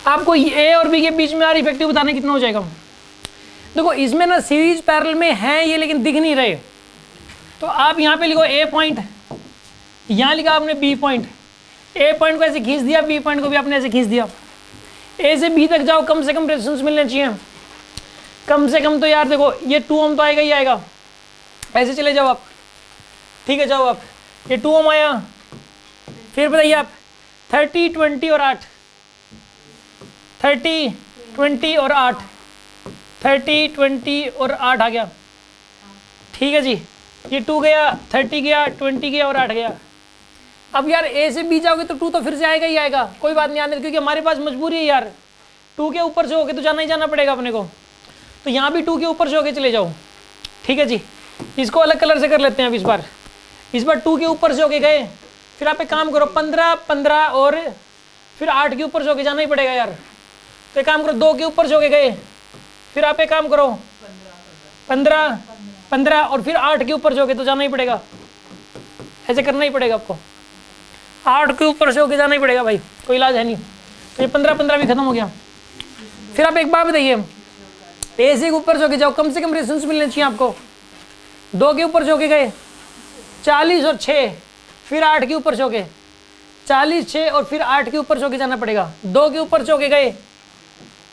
आपको ए और बी के बीच में आर इफेक्टिव बताने कितना हो जाएगा। देखो इसमें ना सीरीज पैरेलल में है ये, लेकिन दिख नहीं रहे, तो आप यहाँ पे लिखो ए पॉइंट, यहाँ लिखा आपने बी पॉइंट, ए पॉइंट को ऐसे खींच दिया, बी पॉइंट को भी आपने ऐसे खींच दिया, ए से बी तक जाओ, कम से कम रेजिस्टेंस मिलने चाहिए, कम से कम तो यार देखो ये 2 ओम तो आएगा ही आएगा, ऐसे चले जाओ आप, ठीक है जाओ आप, ये 2 ओम आया, फिर बताइए आप 30, 20 और 8, 30, 20 और 8, 30, 20 और 8 आ गया, ठीक है जी, ये 2 गया, 30 गया, 20 गया और 8 गया। अब यार ए से बी जाओगे तो 2 तो फिर से आएगा ही आएगा, कोई बात नहीं आने, क्योंकि हमारे पास मजबूरी है यार, 2 के ऊपर से होके तो जाना ही जाना पड़ेगा अपने को, तो यहाँ भी 2 के ऊपर से होके चले जाओ, ठीक है जी। इसको अलग कलर से कर लेते हैं अब, इस बार 2 के ऊपर से होके गए, फिर आप एक काम करो 15, 15 और फिर 8 के ऊपर से होके जाना ही पड़ेगा यार, तो एक काम करो 2 के ऊपर से होके गए, फिर आप एक काम करो 15, 15 और फिर 8 के ऊपर से होके तो जाना ही पड़ेगा, ऐसे करना ही पड़ेगा आपको, 8 के ऊपर से होके जाना ही पड़ेगा भाई, कोई इलाज है नहीं। तो ये 15, 15 भी खत्म हो गया। फिर आप एक बात बताइए, ए से ऊपर से होके जाओ, कम से कम रेजिस्टेंस मिलने चाहिए आपको, 2 के ऊपर से होके गए 40 और 6, फिर 8 के ऊपर से होके 40, 6 और फिर 8 के ऊपर से होके जाना पड़ेगा, 2 के ऊपर से होके गए,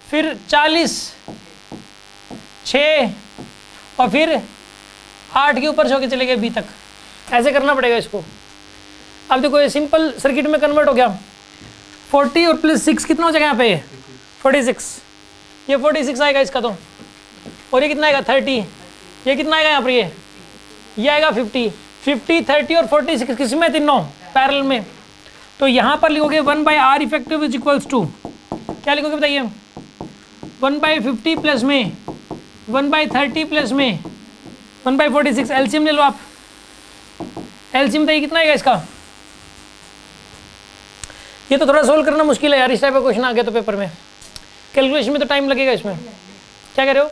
फिर 40, 6 और फिर 8 के ऊपर से होके चले गए बी तक, ऐसे करना पड़ेगा इसको। अब देखो ये सिंपल सर्किट में कन्वर्ट हो गया, 40 और प्लस 6 कितना हो जाएगा यहाँ पे 46, ये 46 आएगा इसका तो, और ये कितना आएगा 30, ये कितना आएगा यहाँ पर, ये आएगा 50, 50, 30 और 46 किस में, तीनों पैरेलल में, तो यहाँ पर लिखोगे 1/R effective is equals to, क्या लिखोगे बताइए, 1/50 प्लस में 1/30 प्लस में 1/46, एलसीएम ले लो आप, एलसीएम बताइए कितना आएगा इसका। ये तो थोड़ा सोल्व करना मुश्किल है यार, इस टाइप का क्वेश्चन आ गया तो पेपर में, कैलकुलेशन में तो टाइम लगेगा इसमें, क्या कह रहे हो,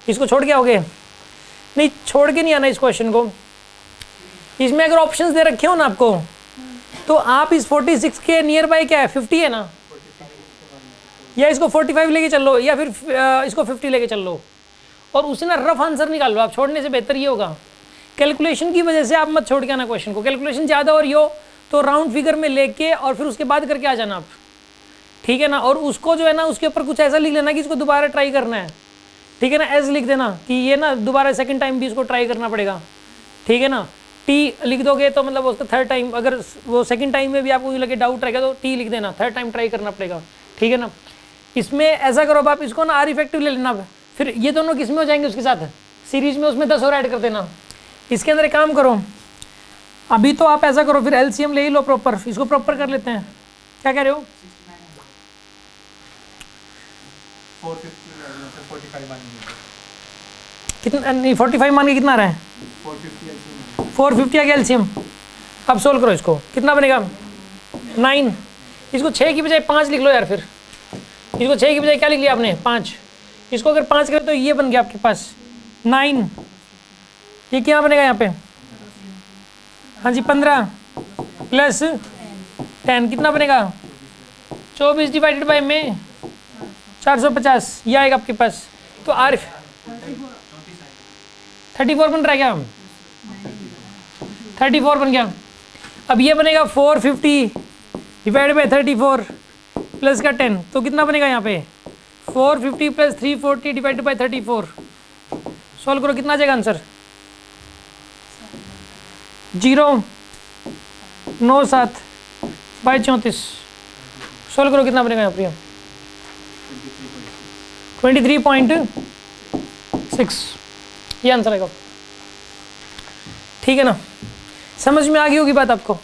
इसको छोड़ के आओगे, नहीं छोड़ के नहीं आना इस क्वेश्चन को, इसमें अगर ऑप्शंस दे रखे हो ना आपको, तो आप इस 46 के नियर बाय क्या है 50 है ना, या इसको 45 लेके चल लो, या फिर इसको 50 लेके चल लो, और उसे ना रफ आंसर निकाल लो आप, छोड़ने से बेहतर ये होगा, कैलकुलेशन की वजह से आप मत छोड़ के आना क्वेश्चन को, कैलकुलेशन ज़्यादा हो रही हो तो राउंड फिगर में लेके और फिर उसके बाद करके आ जाना आप, ठीक है ना, और उसको जो है ना उसके ऊपर कुछ ऐसा लिख लेना कि इसको दोबारा ट्राई करना है, ठीक है ना, ऐसे लिख देना कि ये ना दोबारा सेकंड टाइम भी इसको ट्राई करना पड़ेगा, ठीक है ना, टी लिख दोगे तो मतलब उसका थर्ड टाइम, अगर वो सेकंड टाइम में भी आपको लगे डाउट रहेगा तो टी लिख देना, थर्ड टाइम ट्राई करना पड़ेगा, ठीक है ना। इसमें ऐसा करो आप इसको ना आर इफेक्टिव ले लेना, फिर ये दोनों किस में हो जाएंगे उसके साथ सीरीज में, उसमें 10 और ऐड कर देना, इसके अंदर एक काम करो अभी तो आप ऐसा करो, फिर एलसीएम ले ही लो प्रॉपर, इसको प्रॉपर कर लेते हैं, क्या कह रहे हो 450 कितना, नहीं 45 मान के कितना आ रहा है 450 आ गया एलसीएम। अब सोल्व करो इसको, कितना बनेगा 9, इसको 6 की बजाय 5 लिख लो यार, फिर इसको 6 की बजाय क्या लिख लिया आपने 5, इसको अगर 5 करें तो ये बन गया आपके पास 9, ये क्या बनेगा यहाँ पे, हाँ जी 15 प्लस 10 कितना बनेगा 24 डिवाइडेड बाय में 450, ये आएगा आपके पास, तो आर 34 बन रहा है क्या, 34 बन गया। अब ये बनेगा 450 डिवाइड बाय 34 प्लस का 10, तो कितना बनेगा यहाँ पे 450 प्लस 340 डिवाइड बाय 34, सॉल्व करो कितना आ जाएगा आंसर 097/34, सॉल्व करो कितना बनेगा यहाँ पे 23.6, ये आंसर आएगा, ठीक है ना, समझ में आ गई होगी बात आपको।